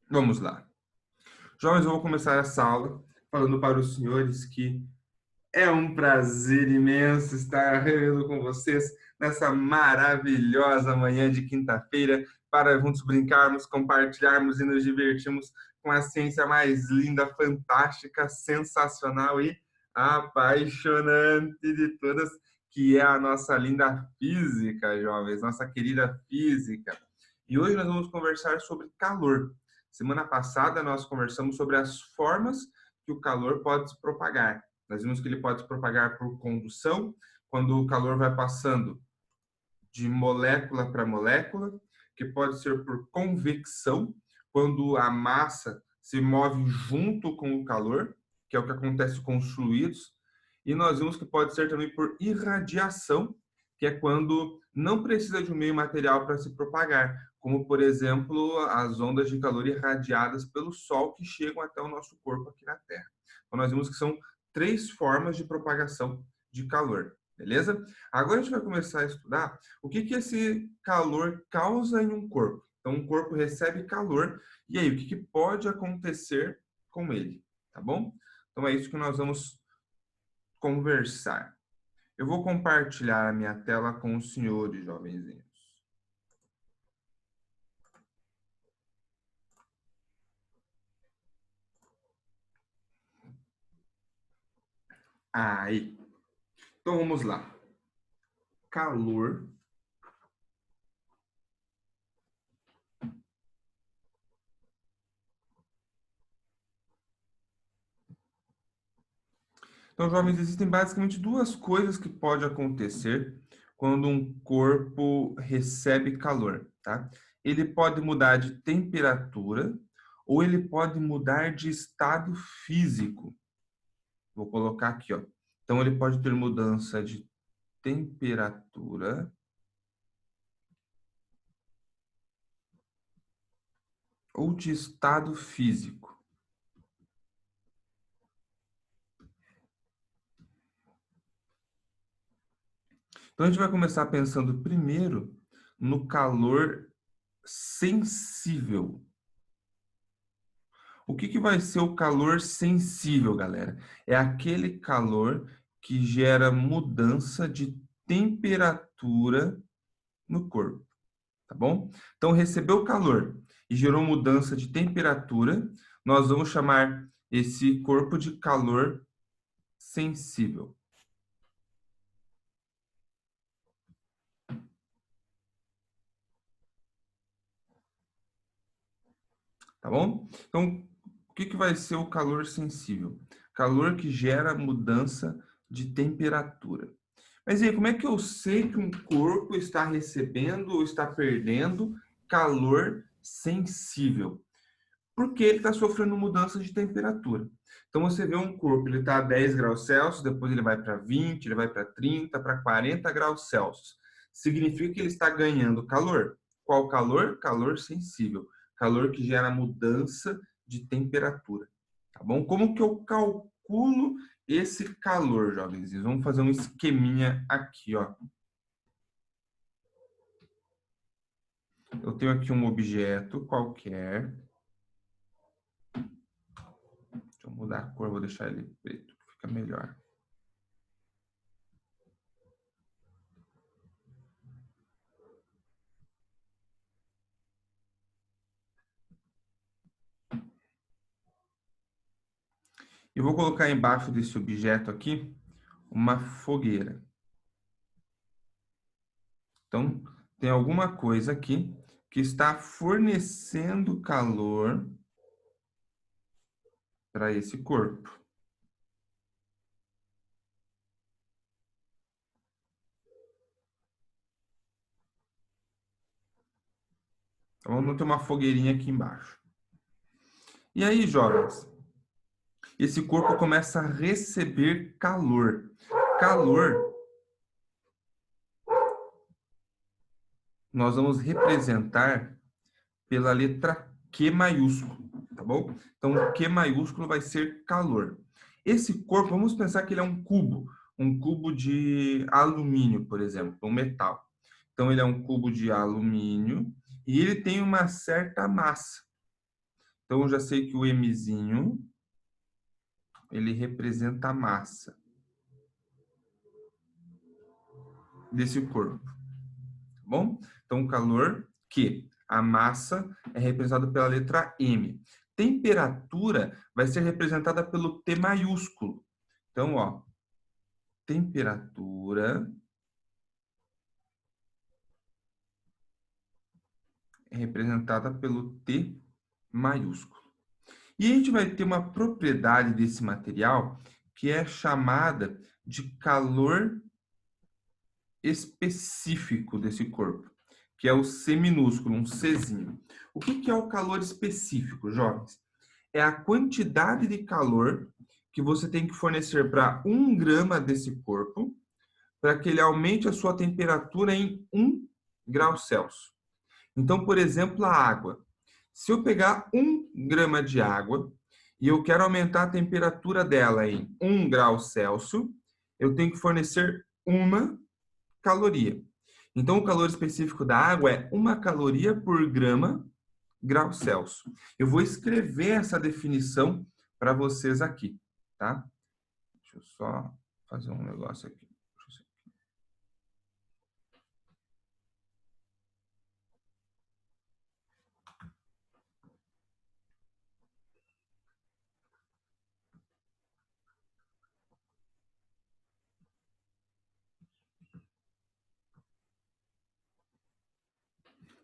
Vamos lá. Jovens, eu vou começar essa aula falando para os senhores que é um prazer imenso estar reunindo com vocês nessa maravilhosa manhã de quinta-feira para juntos brincarmos, compartilharmos e nos divertirmos com a ciência mais linda, fantástica, sensacional e apaixonante de todas, que é a nossa linda física, jovens, nossa querida física. E hoje nós vamos conversar sobre calor. Semana passada nós conversamos sobre as formas que o calor pode se propagar. Nós vimos que ele pode se propagar por condução, quando o calor vai passando de molécula para molécula, que pode ser por convecção, quando a massa se move junto com o calor, que é o que acontece com os fluidos. E nós vimos que pode ser também por irradiação, que é quando não precisa de um meio material para se propagar, como, por exemplo, as ondas de calor irradiadas pelo Sol que chegam até o nosso corpo aqui na Terra. Então, nós vimos que são 3 formas de propagação de calor, beleza? Agora a gente vai começar a estudar o que esse calor causa em um corpo. Então, um corpo recebe calor, e aí, o que pode acontecer com ele, tá bom? Então, é isso que nós vamos conversar. Eu vou compartilhar a minha tela com os senhores, jovenzinhos. Aí. Então, vamos lá. Calor Então, jovens, existem basicamente 2 coisas que podem acontecer quando um corpo recebe calor, tá? Ele pode mudar de temperatura ou ele pode mudar de estado físico. Vou colocar aqui, ó. Então, ele pode ter mudança de temperatura ou de estado físico. Então, a gente vai começar pensando primeiro no calor sensível. O que vai ser o calor sensível, galera? É aquele calor que gera mudança de temperatura no corpo, tá bom? Então, recebeu calor e gerou mudança de temperatura, nós vamos chamar esse corpo de calor sensível. Tá bom? Então, o que vai ser o calor sensível? Calor que gera mudança de temperatura. Mas e aí, como é que eu sei que um corpo está recebendo ou está perdendo calor sensível? Porque ele está sofrendo mudança de temperatura. Então, você vê um corpo, ele está a 10 graus Celsius, depois ele vai para 20, ele vai para 30, para 40 graus Celsius. Significa que ele está ganhando calor. Qual calor? Calor sensível. Calor que gera mudança de temperatura. Tá bom? Como que eu calculo esse calor, jovens? Vamos fazer um esqueminha aqui, ó. Eu tenho aqui um objeto qualquer. Deixa eu mudar a cor, vou deixar ele preto, fica melhor. Eu vou colocar embaixo desse objeto aqui uma fogueira. Então, tem alguma coisa aqui que está fornecendo calor para esse corpo. Então, vamos ter uma fogueirinha aqui embaixo. E aí, jovens, esse corpo começa a receber calor. Calor, nós vamos representar pela letra Q maiúsculo, tá bom? Então, o Q maiúsculo vai ser calor. Esse corpo, vamos pensar que ele é um cubo de alumínio, por exemplo, um metal. Então, ele é um cubo de alumínio e ele tem uma certa massa. Então, eu já sei que o Mzinho, ele representa a massa desse corpo, tá bom? Então, o calor Q, a massa é representada pela letra M. Temperatura vai ser representada pelo T maiúsculo. Então, ó, temperatura é representada pelo T maiúsculo. E a gente vai ter uma propriedade desse material que é chamada de calor específico desse corpo, que é o C minúsculo, um Czinho. O que é o calor específico, jovens? É a quantidade de calor que você tem que fornecer para 1 grama desse corpo, para que ele aumente a sua temperatura em 1 grau Celsius. Então, por exemplo, a água. Se eu pegar 1 grama de água e eu quero aumentar a temperatura dela em 1 grau Celsius, eu tenho que fornecer 1 caloria. Então, o calor específico da água é 1 caloria por grau Celsius. Eu vou escrever essa definição para vocês aqui, tá? Deixa eu só fazer um negócio aqui.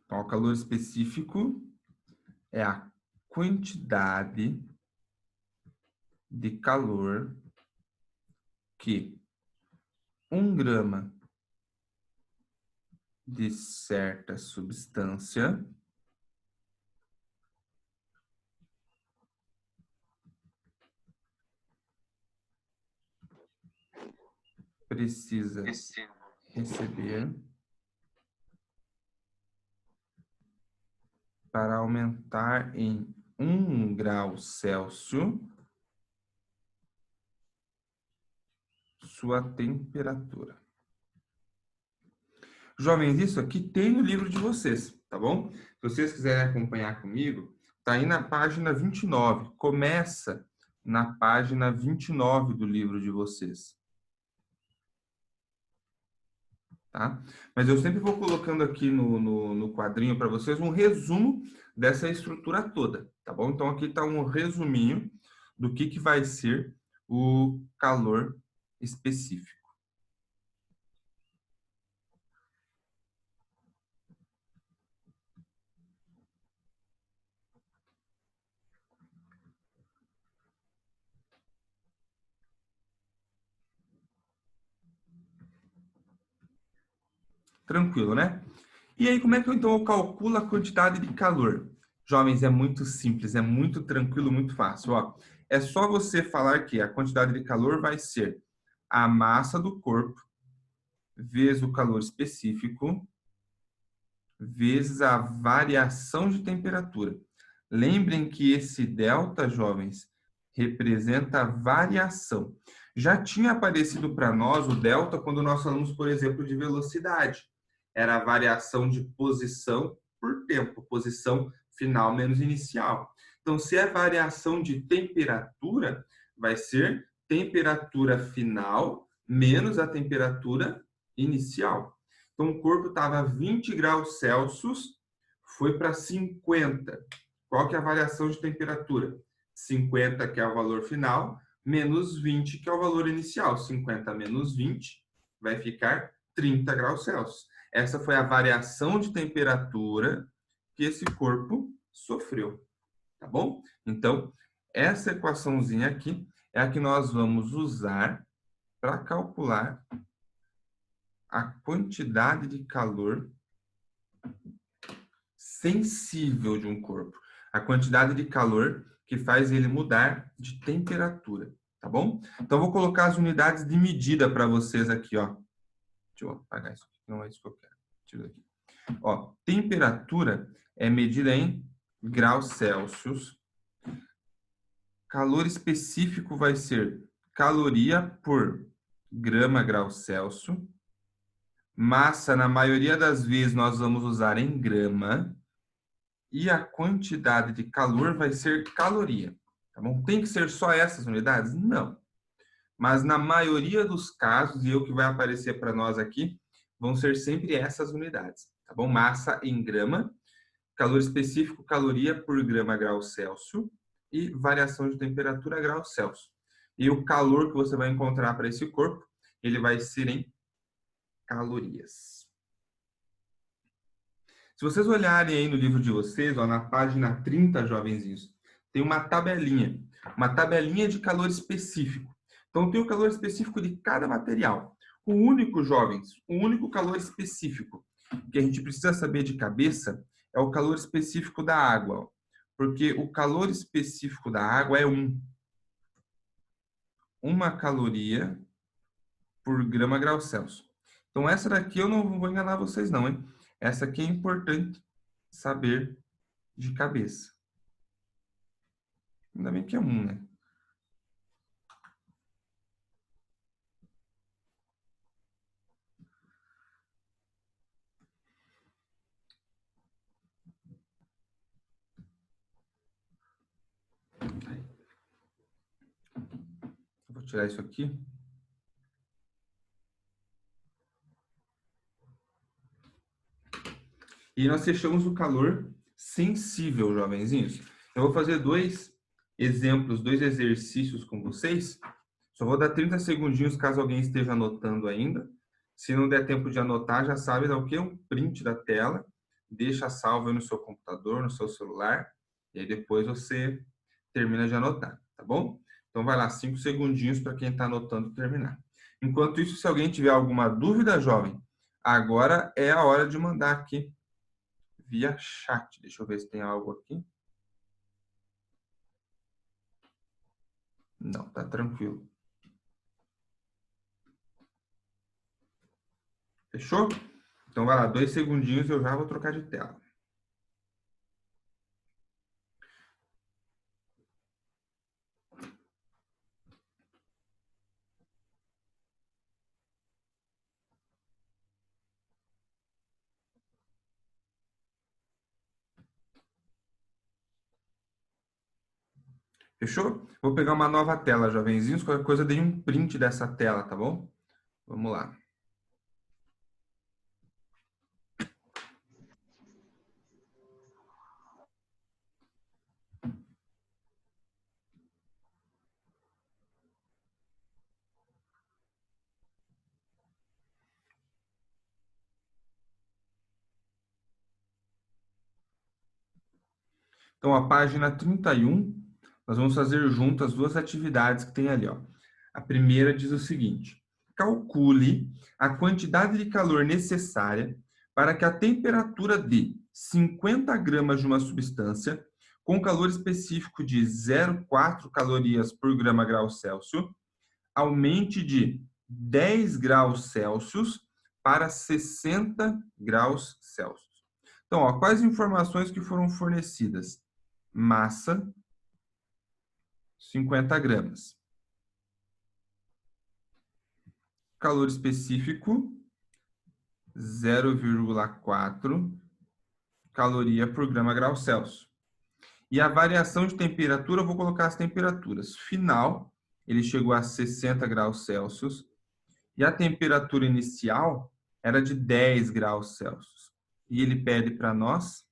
Então, o calor específico é a quantidade de calor que 1 grama de certa substância precisa receber para aumentar em 1 grau Celsius sua temperatura. Jovens, isso aqui tem no livro de vocês, tá bom? Se vocês quiserem acompanhar comigo, tá aí na página 29. Começa na página 29 do livro de vocês. Tá? Mas eu sempre vou colocando aqui no quadrinho para vocês um resumo dessa estrutura toda, tá bom? Então, aqui está um resuminho do que vai ser o calor específico. Tranquilo, né? E aí, como é que então eu calculo a quantidade de calor? Jovens, é muito simples, é muito tranquilo, muito fácil. Ó, é só você falar que a quantidade de calor vai ser a massa do corpo vezes o calor específico vezes a variação de temperatura. Lembrem que esse delta, jovens, representa a variação. Já tinha aparecido para nós o delta quando nós falamos, por exemplo, de velocidade. Era a variação de posição por tempo, posição final menos inicial. Então, se é variação de temperatura, vai ser temperatura final menos a temperatura inicial. Então, o corpo estava a 20 graus Celsius, foi para 50. Qual que é a variação de temperatura? 50, que é o valor final, menos 20, que é o valor inicial. 50 menos 20 vai ficar 30 graus Celsius. Essa foi a variação de temperatura que esse corpo sofreu, tá bom? Então, essa equaçãozinha aqui é a que nós vamos usar para calcular a quantidade de calor sensível de um corpo, a quantidade de calor que faz ele mudar de temperatura, tá bom? Então, vou colocar as unidades de medida para vocês aqui, ó. Deixa eu apagar isso aqui, não é isso que eu quero. Tira daqui. Ó, temperatura é medida em graus Celsius. Calor específico vai ser caloria por grama grau Celsius. Massa, na maioria das vezes, nós vamos usar em grama. e a quantidade de calor vai ser caloria. Tá bom? Tem que ser só essas unidades? Não. Mas na maioria dos casos, e o que vai aparecer para nós aqui, vão ser sempre essas unidades. Tá bom? Massa em grama, calor específico, caloria por grama grau Celsius e variação de temperatura grau Celsius. E o calor que você vai encontrar para esse corpo, ele vai ser em calorias. Se vocês olharem aí no livro de vocês, ó, na página 30, jovenzinhos, tem uma tabelinha de calor específico. Então, tem o calor específico de cada material. O único, jovens, o único calor específico que a gente precisa saber de cabeça é o calor específico da água, ó, porque o calor específico da água é 1 caloria por grama grau Celsius. Então, essa daqui eu não vou enganar vocês não, hein? Essa aqui é importante saber de cabeça. Ainda bem que é 1, né? Eu vou tirar isso aqui. E nós fechamos o calor sensível, jovenzinhos. Eu vou fazer 2 exemplos, 2 exercícios com vocês. Só vou dar 30 segundinhos caso alguém esteja anotando ainda. Se não der tempo de anotar, já sabe, dá o quê? Um print da tela. Deixa salvo aí no seu computador, no seu celular. E aí depois você termina de anotar, tá bom? Então vai lá, 5 segundinhos para quem está anotando terminar. Enquanto isso, se alguém tiver alguma dúvida, jovem, agora é a hora de mandar aqui via chat. Deixa eu ver se tem algo aqui. Não, tá tranquilo. Fechou? Então vai lá, 2 segundinhos e eu já vou trocar de tela. Fechou? Vou pegar uma nova tela, jovenzinhos. Qualquer coisa, dei um print dessa tela, tá bom? Vamos lá. Então, a página 31, nós vamos fazer juntas 2 atividades que tem ali, ó. A primeira diz o seguinte: calcule a quantidade de calor necessária para que a temperatura de 50 gramas de uma substância com calor específico de 0,4 calorias por grama grau Celsius aumente de 10 graus Celsius para 60 graus Celsius. Então, ó, quais informações que foram fornecidas? Massa, 50 gramas. Calor específico, 0,4 caloria por grama grau Celsius. E a variação de temperatura, eu vou colocar as temperaturas. Final, ele chegou a 60 graus Celsius. E a temperatura inicial era de 10 graus Celsius. E ele pede para nós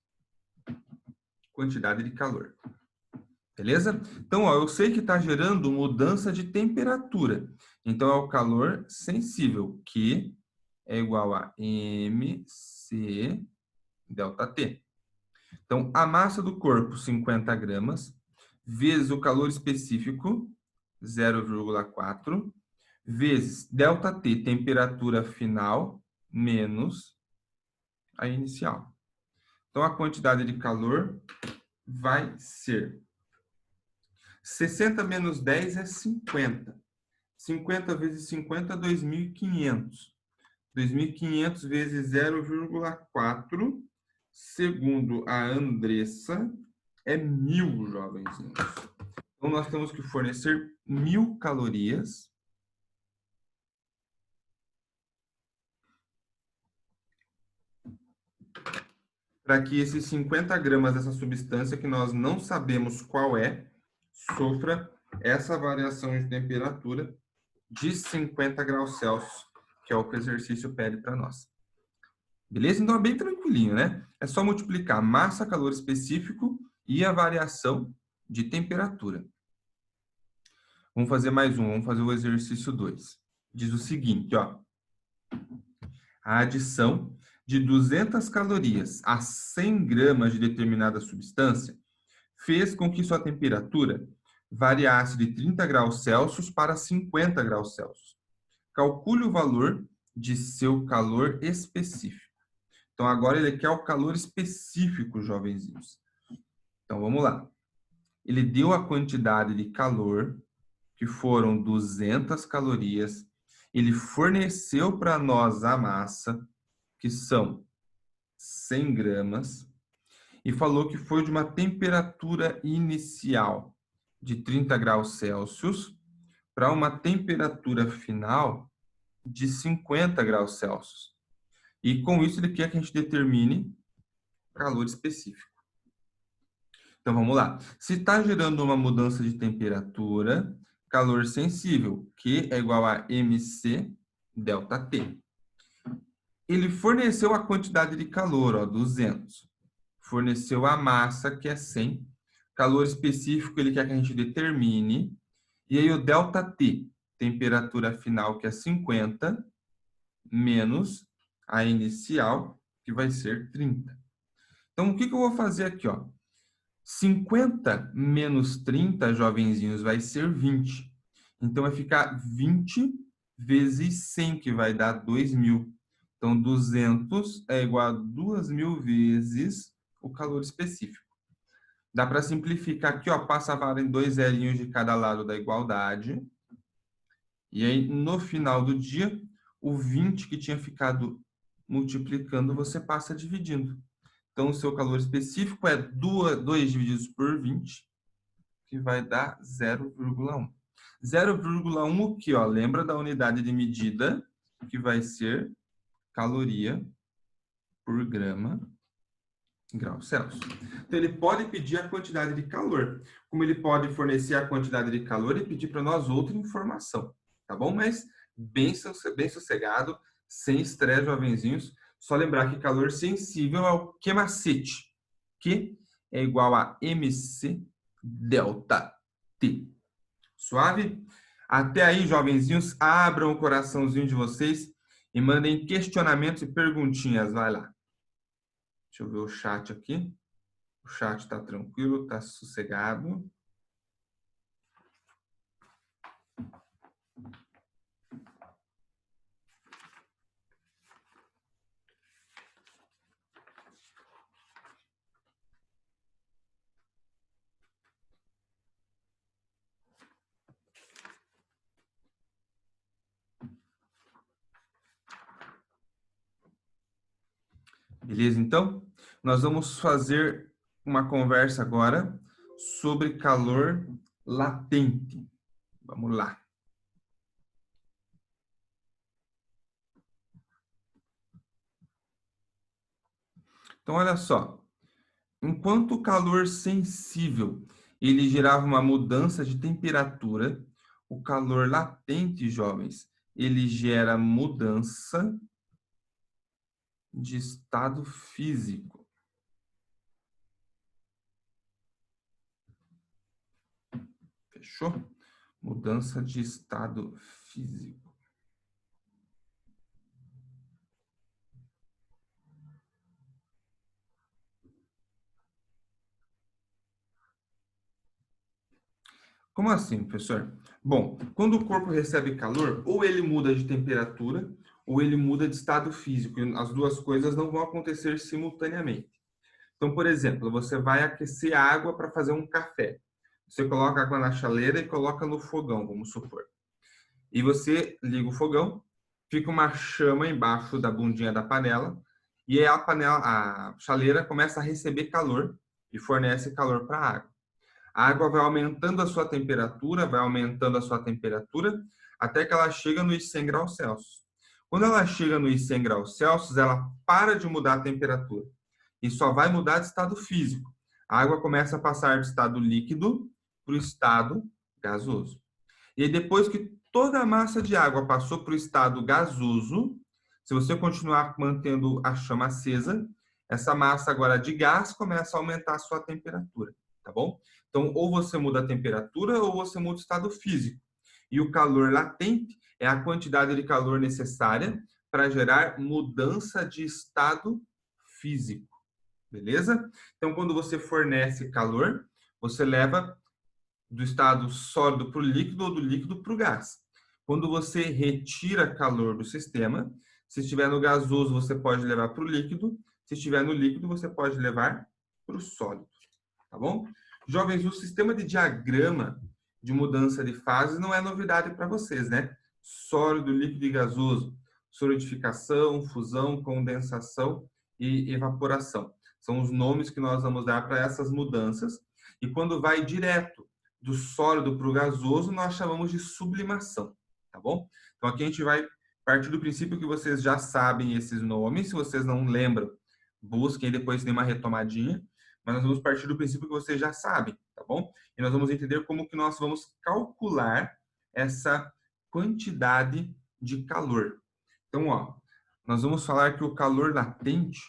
quantidade de calor. Beleza? Então, ó, eu sei que está gerando mudança de temperatura. Então, é o calor sensível, que é igual a mc ΔT. Então, a massa do corpo, 50 gramas, vezes o calor específico, 0,4, vezes ΔT, temperatura final, menos a inicial. Então, a quantidade de calor vai ser 60 menos 10 é 50. 50 vezes 50, 2.500. 2.500 vezes 0,4, segundo a Andressa, é 1.000, jovenzinhos. Então, nós temos que fornecer 1.000 calorias para que esses 50 gramas dessa substância, que nós não sabemos qual é, sofra essa variação de temperatura de 50 graus Celsius, que é o que o exercício pede para nós. Beleza? Então é bem tranquilinho, né? É só multiplicar massa, calor específico e a variação de temperatura. Vamos fazer mais um, vamos fazer o exercício 2. Diz o seguinte, ó. A adição de 200 calorias a 100 gramas de determinada substância fez com que sua temperatura variasse de 30 graus Celsius para 50 graus Celsius. Calcule o valor de seu calor específico. Então, agora ele quer o calor específico, jovenzinhos. Então, vamos lá. Ele deu a quantidade de calor, que foram 200 calorias. Ele forneceu para nós a massa, que são 100 gramas. E falou que foi de uma temperatura inicial de 30 graus Celsius para uma temperatura final de 50 graus Celsius. E com isso ele quer que a gente determine calor específico. Então vamos lá. Se está gerando uma mudança de temperatura, calor sensível, Q é igual a mc delta T. Ele forneceu a quantidade de calor, ó, 200. Forneceu a massa, que é 100. Calor específico ele quer que a gente determine. E aí o delta T, temperatura final, que é 50, menos a inicial, que vai ser 30. Então, o que eu vou fazer aqui, ó? 50 menos 30, jovenzinhos, vai ser 20. Então, vai ficar 20 vezes 100, que vai dar 2.000. Então, 200 é igual a 2.000 vezes o calor específico. Dá para simplificar aqui, ó, passa a vara em 2 zerinhos de cada lado da igualdade. E aí, no final do dia, o 20 que tinha ficado multiplicando, você passa dividindo. Então, o seu calor específico é 2 divididos por 20, que vai dar 0,1. 0,1 o quê? Ó? Lembra da unidade de medida, que vai ser caloria por grama grau Celsius. Então, ele pode pedir a quantidade de calor. Como ele pode fornecer a quantidade de calor e pedir para nós outra informação. Tá bom? Mas bem sossegado, sem estresse, jovenzinhos. Só lembrar que calor sensível é o Q macete. Q é igual a mc delta T. Suave? Até aí, jovenzinhos, abram o coraçãozinho de vocês e mandem questionamentos e perguntinhas. Vai lá. Deixa eu ver o chat aqui. O chat está tranquilo, está sossegado. Beleza, então? Nós vamos fazer uma conversa agora sobre calor latente. Vamos lá. Então, olha só. Enquanto o calor sensível ele gerava uma mudança de temperatura, o calor latente, jovens, ele gera mudança de estado físico. Fechou? Mudança de estado físico. Como assim, professor? Bom, quando o corpo recebe calor, ou ele muda de temperatura, ou ele muda de estado físico. E as duas coisas não vão acontecer simultaneamente. Então, por exemplo, você vai aquecer água para fazer um café. Você coloca água na chaleira e coloca no fogão, vamos supor. E você liga o fogão, fica uma chama embaixo da bundinha da panela, e aí a chaleira começa a receber calor e fornece calor para a água. A água vai aumentando a sua temperatura, até que ela chega nos 100 graus Celsius. Quando ela chega nos 100 graus Celsius, ela para de mudar a temperatura. e só vai mudar de estado físico. A água começa a passar do estado líquido para o estado gasoso. E aí, depois que toda a massa de água passou para o estado gasoso, se você continuar mantendo a chama acesa, essa massa agora de gás começa a aumentar a sua temperatura, tá bom? Então, ou você muda a temperatura ou você muda o estado físico. E o calor latente é a quantidade de calor necessária para gerar mudança de estado físico, beleza? Então, quando você fornece calor, você leva do estado sólido para o líquido ou do líquido para o gás. Quando você retira calor do sistema, se estiver no gasoso, você pode levar para o líquido. Se estiver no líquido, você pode levar para o sólido. Tá bom? Jovens, o sistema de diagrama de mudança de fases não é novidade para vocês, né? Sólido, líquido e gasoso, solidificação, fusão, condensação e evaporação. São os nomes que nós vamos dar para essas mudanças. E quando vai direto do sólido para o gasoso, nós chamamos de sublimação, tá bom? Então, aqui a gente vai partir do princípio que vocês já sabem esses nomes. Se vocês não lembram, busquem e depois tem uma retomadinha. Mas nós vamos partir do princípio que vocês já sabem, tá bom? E nós vamos entender como que nós vamos calcular essa quantidade de calor. Então, ó, nós vamos falar que o calor latente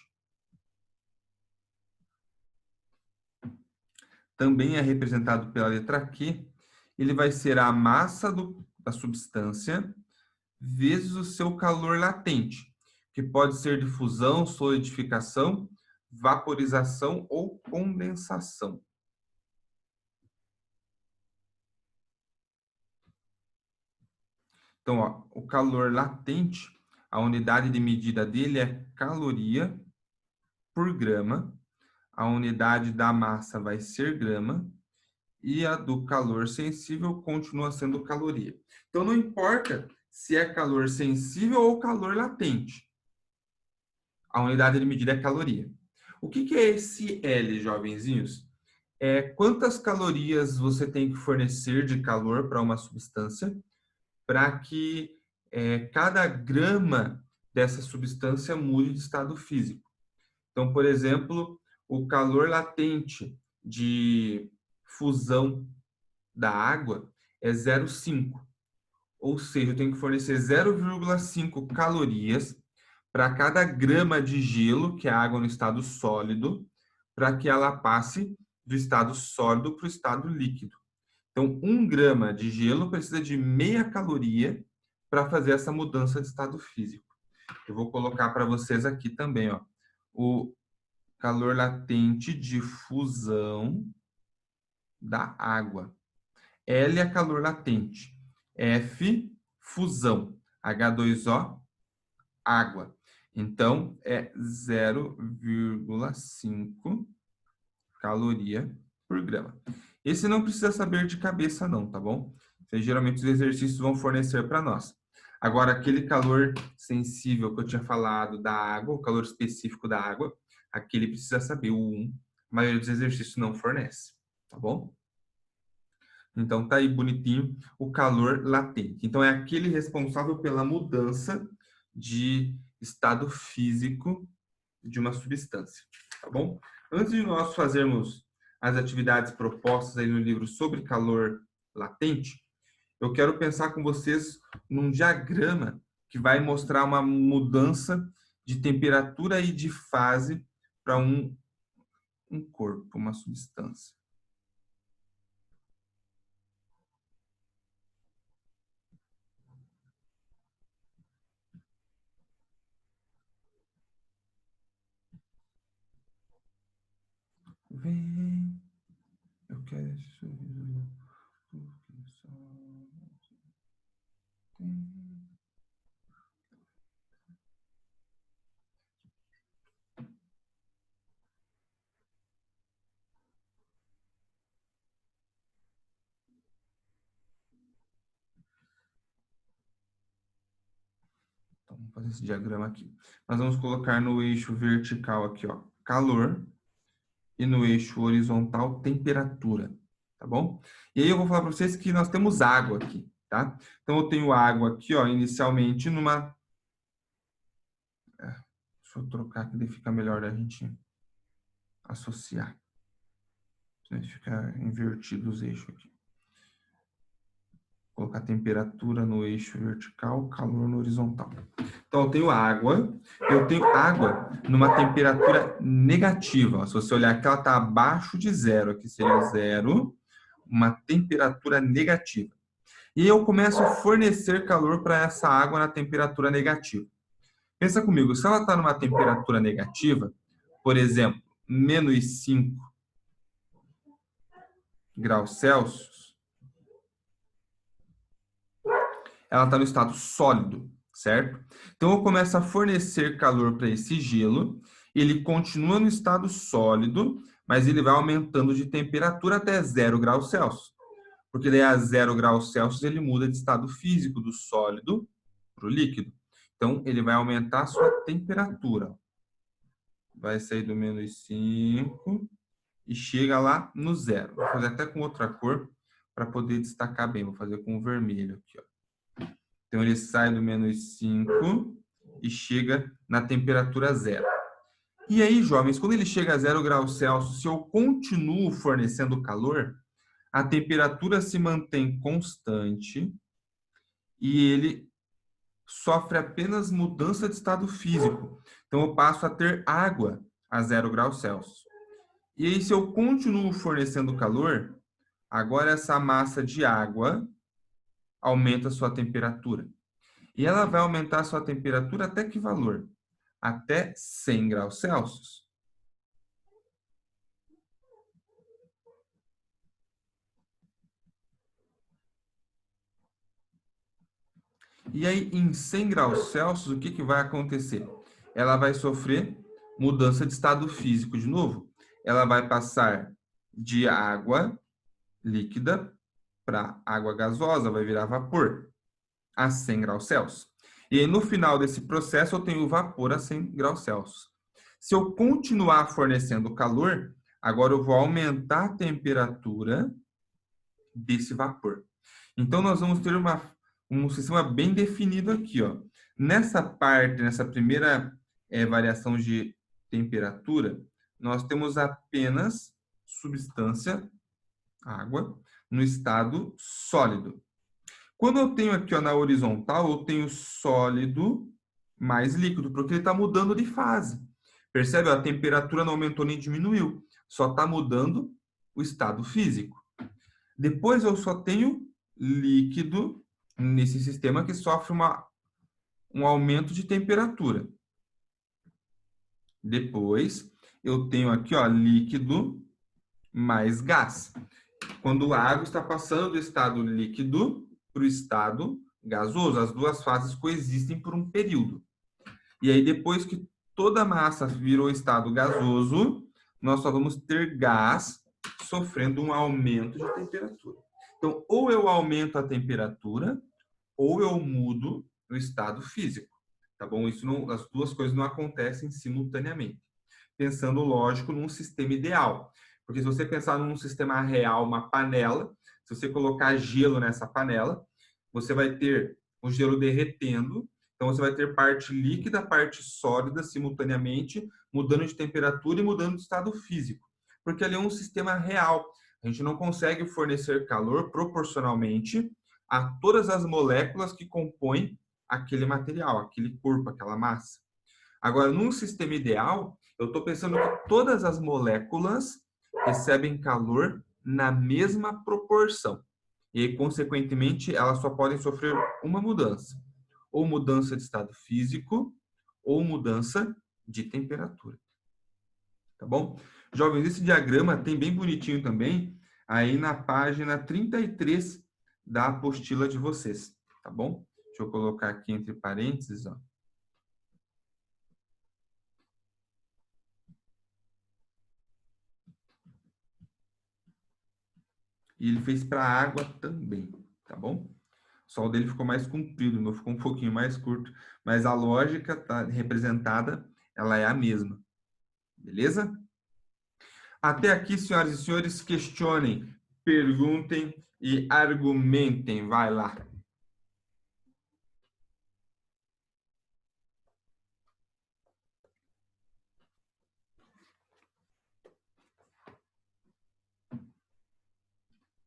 também é representado pela letra Q. Ele vai ser a massa da substância vezes o seu calor latente, que pode ser de fusão, solidificação, vaporização ou condensação. Então, ó, o calor latente, a unidade de medida dele é caloria por grama, a unidade da massa vai ser grama, e a do calor sensível continua sendo caloria. Então, não importa se é calor sensível ou calor latente, a unidade de medida é caloria. O que é esse L, jovenzinhos? É quantas calorias você tem que fornecer de calor para uma substância para que cada grama dessa substância mude de estado físico. Então, por exemplo, o calor latente de fusão da água é 0,5. Ou seja, eu tenho que fornecer 0,5 calorias para cada grama de gelo, que é a água no estado sólido, para que ela passe do estado sólido para o estado líquido. Então, 1 grama de gelo precisa de meia caloria para fazer essa mudança de estado físico. Eu vou colocar para vocês aqui também, ó, o calor latente de fusão da água. L é calor latente. F, fusão. H2O, água. Então, é 0,5 caloria por grama. Esse não precisa saber de cabeça não, tá bom? Geralmente os exercícios vão fornecer para nós. Agora, aquele calor sensível que eu tinha falado da água, o calor específico da água, aquele precisa saber o 1. A maioria dos exercícios não fornece, tá bom? Então, tá aí bonitinho o calor latente. Então, é aquele responsável pela mudança de estado físico de uma substância, tá bom? Antes de nós fazermos as atividades propostas aí no livro sobre calor latente, eu quero pensar com vocês num diagrama que vai mostrar uma mudança de temperatura e de fase para um corpo, uma substância. Vem, eu quero esse sorriso. Então, vamos fazer esse diagrama aqui. Nós vamos colocar no eixo vertical aqui, ó, calor, e no eixo horizontal, temperatura, tá bom? E aí eu vou falar para vocês que nós temos água aqui, tá? Então, eu tenho água aqui, ó, inicialmente numa... Deixa eu trocar que daí fica melhor a gente associar. Fica invertido os eixos aqui. Colocar temperatura no eixo vertical, calor no horizontal. Então, eu tenho água numa temperatura negativa. Ó. Se você olhar aqui, ela está abaixo de zero. Aqui seria zero, uma temperatura negativa. E eu começo a fornecer calor para essa água na temperatura negativa. Pensa comigo, se ela está numa temperatura negativa, por exemplo, menos 5 graus Celsius, ela está no estado sólido, certo? Então, eu começo a fornecer calor para esse gelo, ele continua no estado sólido, mas ele vai aumentando de temperatura até 0 graus Celsius. Porque daí a 0 graus Celsius ele muda de estado físico do sólido para o líquido. Então, ele vai aumentar a sua temperatura. Vai sair do menos 5 e chega lá no zero. Vou fazer até com outra cor para poder destacar bem. Vou fazer com o vermelho aqui, ó. Então, ele sai do menos 5 e chega na temperatura zero. E aí, jovens, quando ele chega a 0 graus Celsius, se eu continuo fornecendo calor, a temperatura se mantém constante e ele sofre apenas mudança de estado físico. Então, eu passo a ter água a 0 graus Celsius. E aí, se eu continuo fornecendo calor, agora essa massa de água aumenta a sua temperatura. E ela vai aumentar a sua temperatura até que valor? Até 100 graus Celsius. E aí, em 100 graus Celsius, o que vai acontecer? Ela vai sofrer mudança de estado físico de novo. Ela vai passar de água líquida para água gasosa, vai virar vapor a 100 graus Celsius. E aí, no final desse processo, eu tenho vapor a 100 graus Celsius. Se eu continuar fornecendo calor, agora eu vou aumentar a temperatura desse vapor. Então, nós vamos ter um sistema bem definido aqui. Ó. Nessa parte, nessa primeira variação de temperatura, nós temos apenas substância, água, no estado sólido. Quando eu tenho aqui ó, na horizontal, eu tenho sólido mais líquido, porque ele está mudando de fase. Percebe? A temperatura não aumentou nem diminuiu, só está mudando o estado físico. Depois eu só tenho líquido nesse sistema que sofre um aumento de temperatura. Depois eu tenho aqui ó, líquido mais gás. Quando a água está passando do estado líquido para o estado gasoso, as duas fases coexistem por um período. E aí depois que toda a massa virou estado gasoso, nós só vamos ter gás sofrendo um aumento de temperatura. Então, ou eu aumento a temperatura, ou eu mudo o estado físico, tá bom? Isso não, as duas coisas não acontecem simultaneamente. Pensando, lógico, num sistema ideal. Porque se você pensar num sistema real, uma panela, se você colocar gelo nessa panela, você vai ter o gelo derretendo, então você vai ter parte líquida, parte sólida simultaneamente, mudando de temperatura e mudando de estado físico. Porque ali é um sistema real. A gente não consegue fornecer calor proporcionalmente a todas as moléculas que compõem aquele material, aquele corpo, aquela massa. Agora, num sistema ideal, eu estou pensando que todas as moléculas recebem calor na mesma proporção. E aí, consequentemente, elas só podem sofrer uma mudança. Ou mudança de estado físico, ou mudança de temperatura. Tá bom? Jovens, esse diagrama tem bem bonitinho também, aí na página 33 da apostila de vocês. Tá bom? Deixa eu colocar aqui entre parênteses, ó. E ele fez para a água também, tá bom? Só o dele ficou mais comprido, o meu ficou um pouquinho mais curto, mas a lógica tá representada, ela é a mesma. Beleza? Até aqui, senhoras e senhores, questionem, perguntem e argumentem. Vai lá.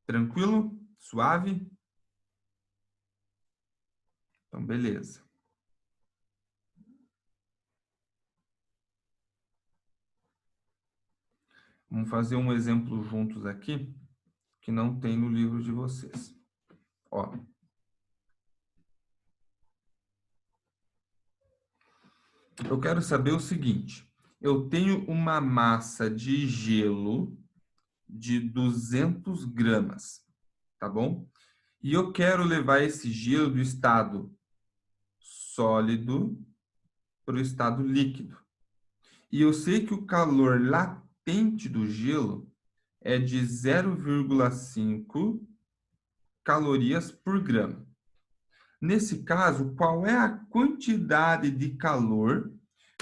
Tranquilo? Suave? Então, beleza. Vamos fazer um exemplo juntos aqui, que não tem no livro de vocês. Ó. Eu quero saber o seguinte. Eu tenho uma massa de gelo de 200 gramas, tá bom? E eu quero levar esse gelo do estado sólido para o estado líquido. E eu sei que o calor latente do gelo é de 0,5 calorias por grama. Nesse caso, qual é a quantidade de calor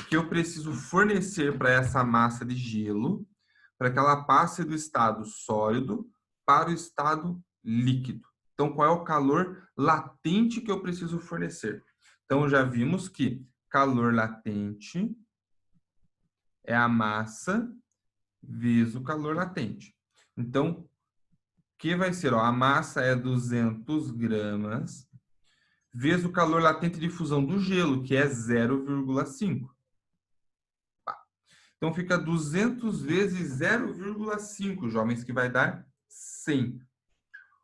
que eu preciso fornecer para essa massa de gelo para que ela passe do estado sólido para o estado líquido? Então, qual é o calor latente que eu preciso fornecer? Então, já vimos que calor latente é a massa vezes o calor latente. Então, o que vai ser? Ó, a massa é 200 gramas vezes o calor latente de fusão do gelo, que é 0,5. Então, fica 200 vezes 0,5, jovens, que vai dar 100.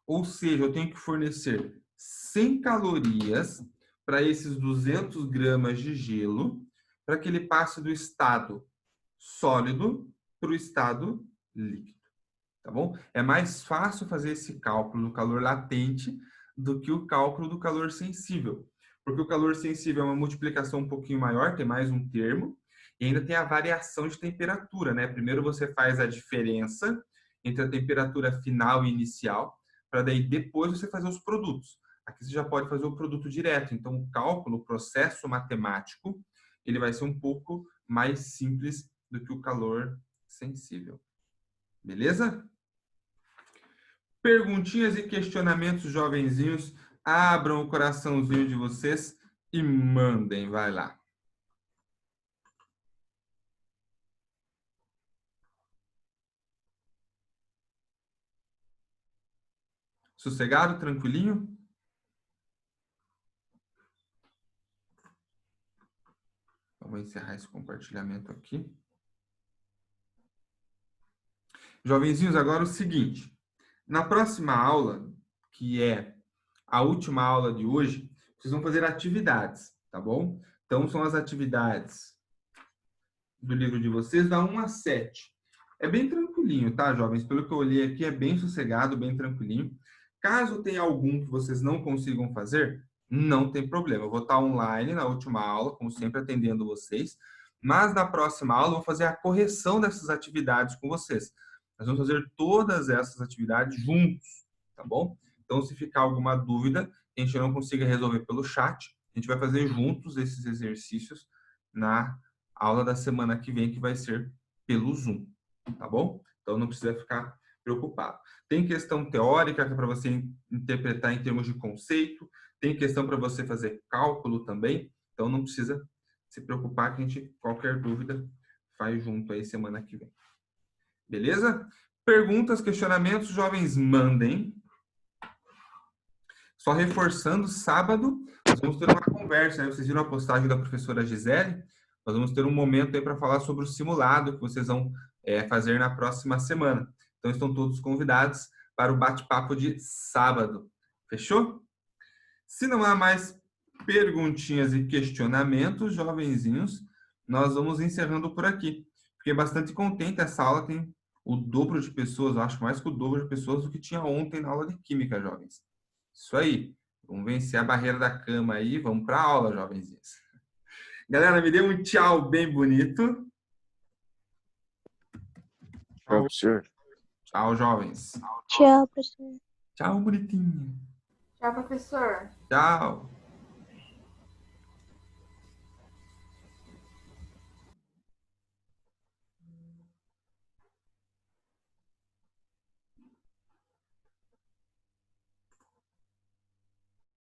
Ou seja, eu tenho que fornecer 100 calorias para esses 200 gramas de gelo, para que ele passe do estado sólido para o estado líquido. Tá bom? É mais fácil fazer esse cálculo do calor latente do que o cálculo do calor sensível. Porque o calor sensível é uma multiplicação um pouquinho maior, tem mais um termo, e ainda tem a variação de temperatura, né? Primeiro você faz a diferença entre a temperatura final e inicial, para daí depois você fazer os produtos. Aqui você já pode fazer o produto direto. Então, o cálculo, o processo matemático, ele vai ser um pouco mais simples do que o calor sensível. Beleza? Perguntinhas e questionamentos, jovenzinhos. Abram o coraçãozinho de vocês e mandem. Vai lá. Sossegado? Tranquilinho? Vamos encerrar esse compartilhamento aqui. Jovenzinhos, agora o seguinte. Na próxima aula, que é a última aula de hoje, vocês vão fazer atividades, tá bom? Então, são as atividades do livro de vocês, da 1 a 7. É bem tranquilinho, tá, jovens? Pelo que eu olhei aqui, é bem sossegado, bem tranquilinho. Caso tenha algum que vocês não consigam fazer, não tem problema. Eu vou estar online na última aula, como sempre, atendendo vocês. Mas na próxima aula, eu vou fazer a correção dessas atividades com vocês. Nós vamos fazer todas essas atividades juntos, tá bom? Então, se ficar alguma dúvida, a gente não consiga resolver pelo chat, a gente vai fazer juntos esses exercícios na aula da semana que vem, que vai ser pelo Zoom, tá bom? Então, não precisa ficar preocupado. Tem questão teórica que é para você interpretar em termos de conceito, tem questão para você fazer cálculo também, então não precisa se preocupar que a gente, qualquer dúvida, faz junto aí semana que vem. Beleza? Perguntas, questionamentos, jovens, mandem. Só reforçando, sábado, nós vamos ter uma conversa, né? Vocês viram a postagem da professora Gisele? Nós vamos ter um momento aí para falar sobre o simulado que vocês vão fazer na próxima semana. Então, estão todos convidados para o bate-papo de sábado. Fechou? Se não há mais perguntinhas e questionamentos, jovenzinhos, nós vamos encerrando por aqui. Fiquei bastante contente, essa aula tem o dobro de pessoas, eu acho mais que o dobro de pessoas do que tinha ontem na aula de Química, jovens. Isso aí. Vamos vencer a barreira da cama aí, vamos para a aula, jovenzinhos. Galera, me dê um tchau bem bonito. Tchau, professor. Tchau, jovens. Tchau, professor. Tchau, bonitinho. Tchau, professor. Tchau.